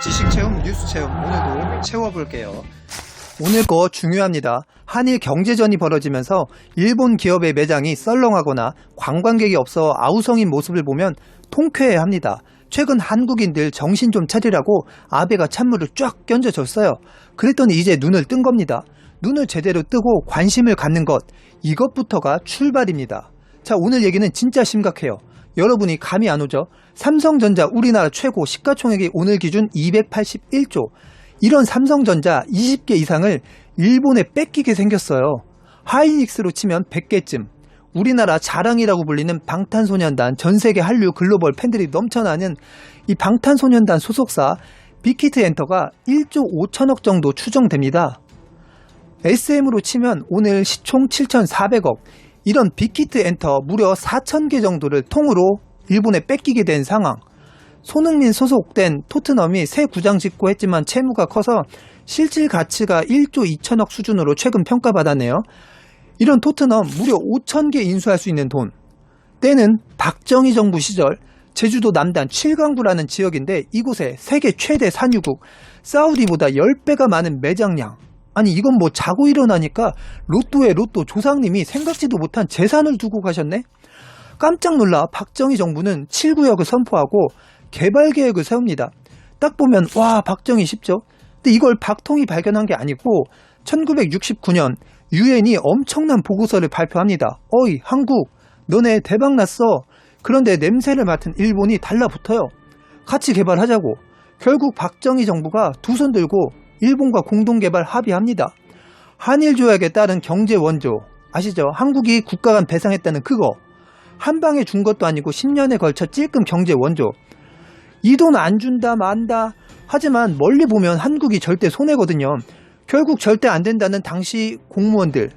지식 체험, 뉴스 체험, 오늘도 채워볼게요. 오늘 거 중요합니다. 한일 경제전이 벌어지면서 일본 기업의 매장이 썰렁하거나 관광객이 없어 아우성인 모습을 보면 통쾌해합니다. 최근 한국인들 정신 좀 차리라고 아베가 찬물을 쫙 끼얹어줬어요. 그랬더니 이제 눈을 뜬 겁니다. 눈을 제대로 뜨고 관심을 갖는 것, 이것부터가 출발입니다. 자, 오늘 얘기는 진짜 심각해요. 여러분이 감이 안 오죠? 삼성전자 우리나라 최고 시가총액이 오늘 기준 281조. 이런 삼성전자 20개 이상을 일본에 뺏기게 생겼어요. 하이닉스로 치면 100개쯤. 우리나라 자랑이라고 불리는 방탄소년단, 전세계 한류 글로벌 팬들이 넘쳐나는 이 방탄소년단 소속사 빅히트엔터가 1조 5천억 정도 추정됩니다. SM으로 치면 오늘 시총 7,400억. 이런 빅히트엔터 무려 4,000개 정도를 통으로 일본에 뺏기게 된 상황. 손흥민 소속된 토트넘이 새 구장 짓고 했지만 채무가 커서 실질 가치가 1조 2천억 수준으로 최근 평가받았네요. 이런 토트넘 무려 5,000개 인수할 수 있는 돈. 때는 박정희 정부 시절 제주도 남단 7강구라는 지역인데 이곳에 세계 최대 산유국 사우디보다 10배가 많은 매장량. 아니 이건 뭐 자고 일어나니까 로또에 로또 조상님이 생각지도 못한 재산을 두고 가셨네? 깜짝 놀라 박정희 정부는 7구역을 선포하고 개발 계획을 세웁니다. 딱 보면 와 박정희 쉽죠? 근데 이걸 박통이 발견한 게 아니고 1969년 유엔이 엄청난 보고서를 발표합니다. 어이 한국 너네 대박 났어. 그런데 냄새를 맡은 일본이 달라붙어요. 같이 개발하자고. 결국 박정희 정부가 두 손 들고 일본과 공동개발 합의합니다. 한일조약에 따른 경제 원조 아시죠? 한국이 국가 간 배상했다는 그거. 한 방에 준 것도 아니고 10년에 걸쳐 찔끔 경제 원조. 이 돈 안 준다 만다. 하지만 멀리 보면 한국이 절대 손해거든요. 결국 절대 안 된다는 당시 공무원들.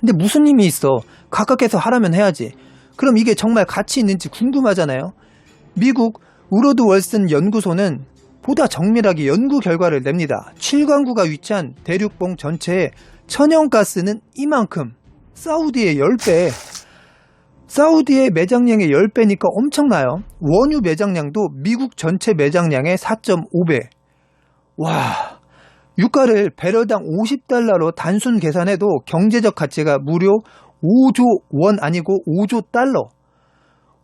근데 무슨 힘이 있어. 각각해서 하라면 해야지. 그럼 이게 정말 가치 있는지 궁금하잖아요. 미국 우로드 월슨 연구소는 보다 정밀하게 연구 결과를 냅니다. 7강구가 위치한 대륙봉 전체에 천연가스는 이만큼. 사우디의 10배. 사우디의 매장량의 10배니까 엄청나요. 원유 매장량도 미국 전체 매장량의 4.5배. 와, 유가를 배럴당 50달러로 단순 계산해도 경제적 가치가 무려 5조 원 아니고 5조 달러.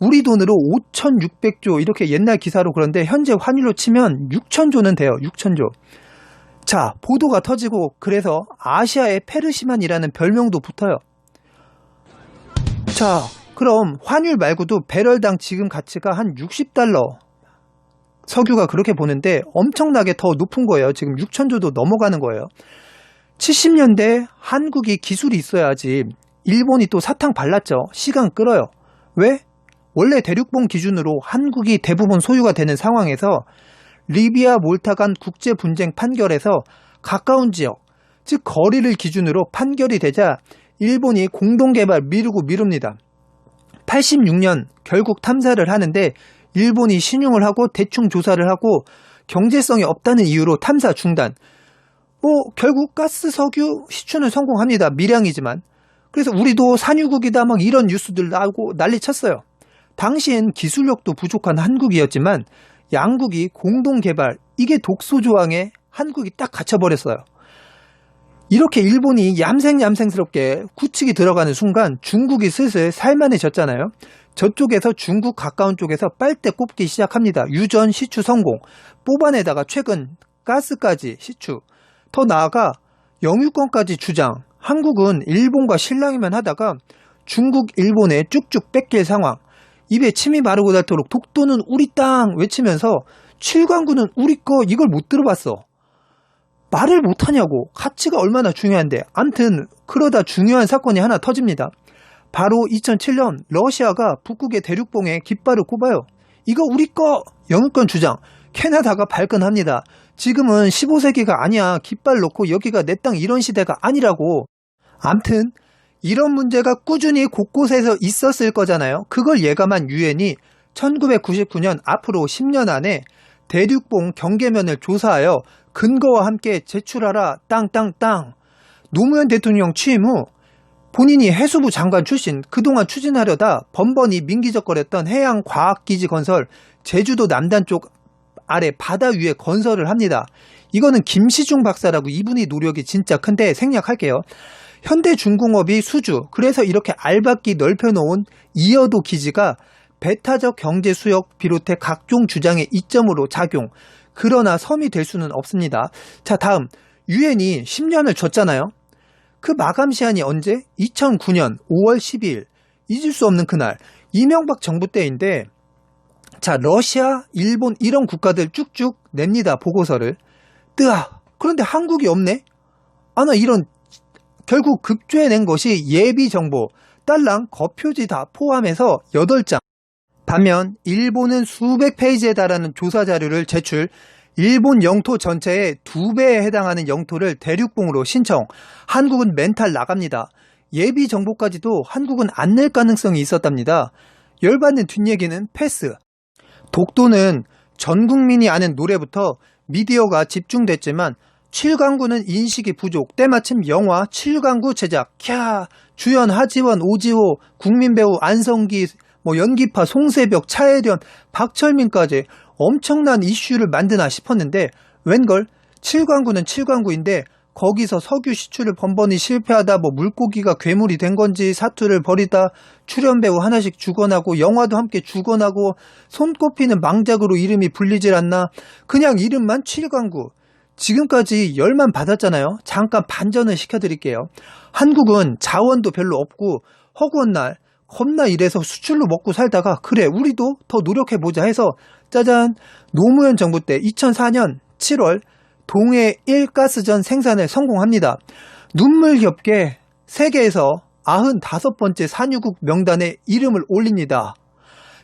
우리 돈으로 5,600조 이렇게 옛날 기사로 그런데 현재 환율로 치면 6,000조는 돼요. 6,000조. 자, 보도가 터지고 그래서 아시아의 페르시만이라는 별명도 붙어요. 자, 그럼 환율 말고도 배럴당 지금 가치가 한 60달러. 석유가 그렇게 보는데 엄청나게 더 높은 거예요. 지금 6,000조도 넘어가는 거예요. 70년대 한국이 기술이 있어야지 일본이 또 사탕 발랐죠. 시간 끌어요. 왜? 원래 대륙봉 기준으로 한국이 대부분 소유가 되는 상황에서 리비아 몰타 간 국제 분쟁 판결에서 가까운 지역, 즉 거리를 기준으로 판결이 되자 일본이 공동개발 미룹니다. 86년 결국 탐사를 하는데 일본이 신용을 하고 대충 조사를 하고 경제성이 없다는 이유로 탐사 중단. 결국 가스, 석유, 시추는 성공합니다. 미량이지만. 그래서 우리도 산유국이다 막 이런 뉴스들 나오고 난리 쳤어요. 당시엔 기술력도 부족한 한국이었지만 양국이 공동개발, 이게 독소조항에 한국이 딱 갇혀버렸어요. 이렇게 일본이 얌생얌생스럽게 굳히기 들어가는 순간 중국이 슬슬 살만해졌잖아요. 저쪽에서 중국 가까운 쪽에서 빨대 꼽기 시작합니다. 유전, 시추 성공. 뽑아내다가 최근 가스까지 시추. 더 나아가 영유권까지 주장. 한국은 일본과 실랑이만 하다가 중국, 일본에 쭉쭉 뺏길 상황. 입에 침이 마르고 닳도록 독도는 우리 땅 외치면서 7강구는 우리 거 이걸 못 들어봤어. 말을 못하냐고. 가치가 얼마나 중요한데. 암튼 그러다 중요한 사건이 하나 터집니다. 바로 2007년 러시아가 북극의 대륙봉에 깃발을 꼽아요. 이거 우리 거. 영유권 주장. 캐나다가 발끈합니다. 지금은 15세기가 아니야. 깃발 놓고 여기가 내 땅 이런 시대가 아니라고. 암튼 이런 문제가 꾸준히 곳곳에서 있었을 거잖아요. 그걸 예감한 유엔이 1999년 앞으로 10년 안에 대륙봉 경계면을 조사하여 근거와 함께 제출하라 땅땅땅. 노무현 대통령 취임 후 본인이 해수부 장관 출신, 그동안 추진하려다 번번이 민기적거렸던 해양과학기지 건설 제주도 남단 쪽 아래 바다 위에 건설을 합니다. 이거는 김시중 박사라고, 이분의 노력이 진짜 큰데 생략할게요. 현대중공업이 수주, 그래서 이렇게 알박기 넓혀놓은 이여도 기지가 배타적 경제 수역 비롯해 각종 주장의 이점으로 작용. 그러나 섬이 될 수는 없습니다. 자, 다음 유엔이 10년을 줬잖아요. 그 마감 시한이 언제? 2009년 5월 12일. 잊을 수 없는 그날. 이명박 정부 때인데, 자, 러시아, 일본 이런 국가들 쭉쭉 냅니다. 보고서를. 뜨아. 그런데 한국이 없네? 아, 나 이런, 결국 급조해낸 것이 예비 정보, 딸랑 거표지 다 포함해서 8장. 반면 일본은 수백 페이지에 달하는 조사 자료를 제출, 일본 영토 전체의 2배에 해당하는 영토를 대륙봉으로 신청. 한국은 멘탈 나갑니다. 예비 정보까지도 한국은 안 낼 가능성이 있었답니다. 열받는 뒷얘기는 패스. 독도는 전 국민이 아는 노래부터 미디어가 집중됐지만 7강구는 인식이 부족. 때마침 영화 7강구 제작. 캬, 주연 하지원, 오지호, 국민배우 안성기, 연기파 송세벽, 차혜련, 박철민까지 엄청난 이슈를 만드나 싶었는데, 웬걸 7강구는 7강구인데 거기서 석유 시추를 번번이 실패하다 물고기가 괴물이 된 건지 사투를 벌이다 출연 배우 하나씩 죽어나고 영화도 함께 죽어나고 손꼽히는 망작으로 이름이 불리질 않나. 그냥 이름만 7강구. 지금까지 열만 받았잖아요. 잠깐 반전을 시켜드릴게요. 한국은 자원도 별로 없고 허구한 날 겁나 일해서 수출로 먹고 살다가, 그래 우리도 더 노력해보자 해서 짜잔, 노무현 정부 때 2004년 7월 동해 1가스전 생산을 성공합니다. 눈물겹게 세계에서 95번째 산유국 명단에 이름을 올립니다.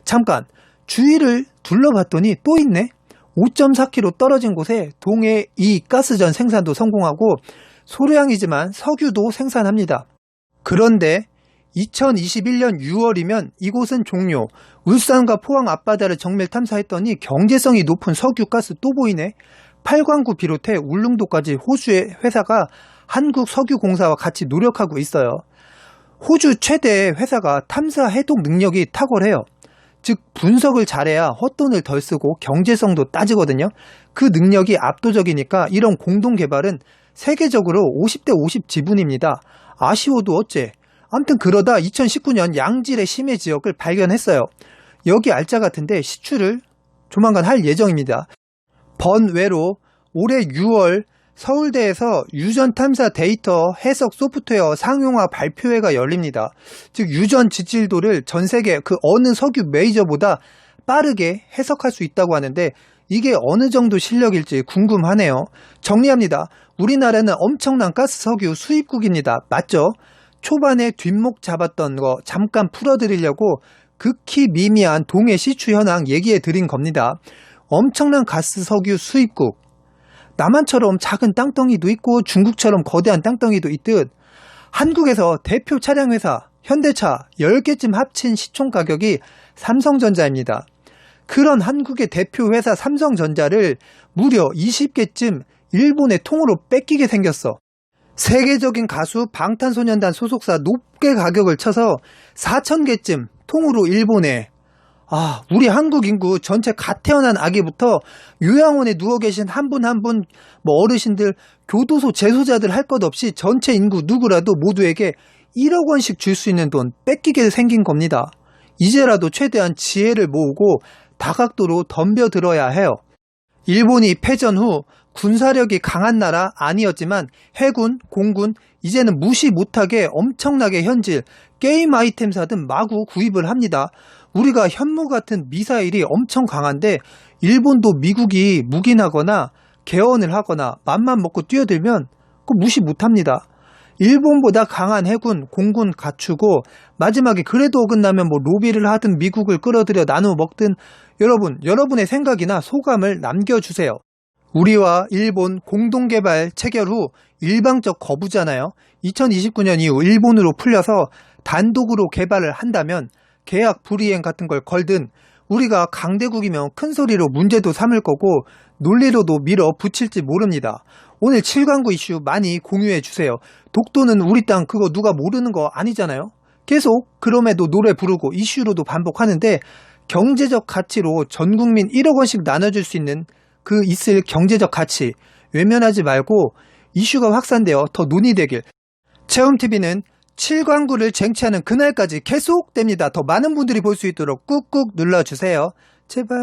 잠깐 주위를 둘러봤더니 또 있네. 5.4km 떨어진 곳에 동해 2가스전 생산도 성공하고 소량이지만 석유도 생산합니다. 그런데 2021년 6월이면 이곳은 종료. 울산과 포항 앞바다를 정밀 탐사했더니 경제성이 높은 석유, 가스 또 보이네. 팔광구 비롯해 울릉도까지 호주의 회사가 한국석유공사와 같이 노력하고 있어요. 호주 최대 회사가 탐사 해독 능력이 탁월해요. 즉 분석을 잘해야 헛돈을 덜 쓰고 경제성도 따지거든요. 그 능력이 압도적이니까 이런 공동개발은 세계적으로 50대 50 지분입니다. 아쉬워도 어째. 아무튼 그러다 2019년 양질의 심해 지역을 발견했어요. 여기 알짜 같은데 시추를 조만간 할 예정입니다. 번외로 올해 6월 서울대에서 유전 탐사 데이터 해석 소프트웨어 상용화 발표회가 열립니다. 즉 유전 지질도를 전 세계 그 어느 석유 메이저보다 빠르게 해석할 수 있다고 하는데, 이게 어느 정도 실력일지 궁금하네요. 정리합니다. 우리나라는 엄청난 가스 석유 수입국입니다. 맞죠? 초반에 뒷목 잡았던 거 잠깐 풀어드리려고 극히 미미한 동해 시추 현황 얘기해 드린 겁니다. 엄청난 가스 석유 수입국. 남한처럼 작은 땅덩이도 있고 중국처럼 거대한 땅덩이도 있듯 한국에서 대표 차량 회사 현대차 10개쯤 합친 시총 가격이 삼성전자입니다. 그런 한국의 대표 회사 삼성전자를 무려 20개쯤 일본의 통으로 뺏기게 생겼어. 세계적인 가수 방탄소년단 소속사 높게 가격을 쳐서 4,000개쯤 통으로 일본에. 우리 한국 인구 전체 갓 태어난 아기부터 요양원에 누워 계신 한 분 한 분, 어르신들, 교도소 재소자들 할 것 없이 전체 인구 누구라도 모두에게 1억 원씩 줄 수 있는 돈 뺏기게 생긴 겁니다. 이제라도 최대한 지혜를 모으고 다각도로 덤벼들어야 해요. 일본이 패전 후 군사력이 강한 나라 아니었지만 해군, 공군 이제는 무시 못하게 엄청나게 현질, 게임 아이템 사든 마구 구입을 합니다. 우리가 현무 같은 미사일이 엄청 강한데 일본도 미국이 묵인하거나 개헌을 하거나 맘만 먹고 뛰어들면 그거 무시 못합니다. 일본보다 강한 해군, 공군 갖추고 마지막에 그래도 어긋나면 로비를 하든 미국을 끌어들여 나누어 먹든 여러분의 생각이나 소감을 남겨주세요. 우리와 일본 공동개발 체결 후 일방적 거부잖아요. 2029년 이후 일본으로 풀려서 단독으로 개발을 한다면 계약 불이행 같은 걸 걸든 우리가 강대국이면 큰 소리로 문제도 삼을 거고 논리로도 밀어붙일지 모릅니다. 오늘 7강구 이슈 많이 공유해 주세요. 독도는 우리 땅 그거 누가 모르는 거 아니잖아요. 계속 그럼에도 노래 부르고 이슈로도 반복하는데 경제적 가치로 전 국민 1억 원씩 나눠줄 수 있는 그 있을 경제적 가치 외면하지 말고 이슈가 확산되어 더 논의되길. 체험TV는 7광구를 쟁취하는 그날까지 계속됩니다. 더 많은 분들이 볼 수 있도록 꾹꾹 눌러주세요. 제발.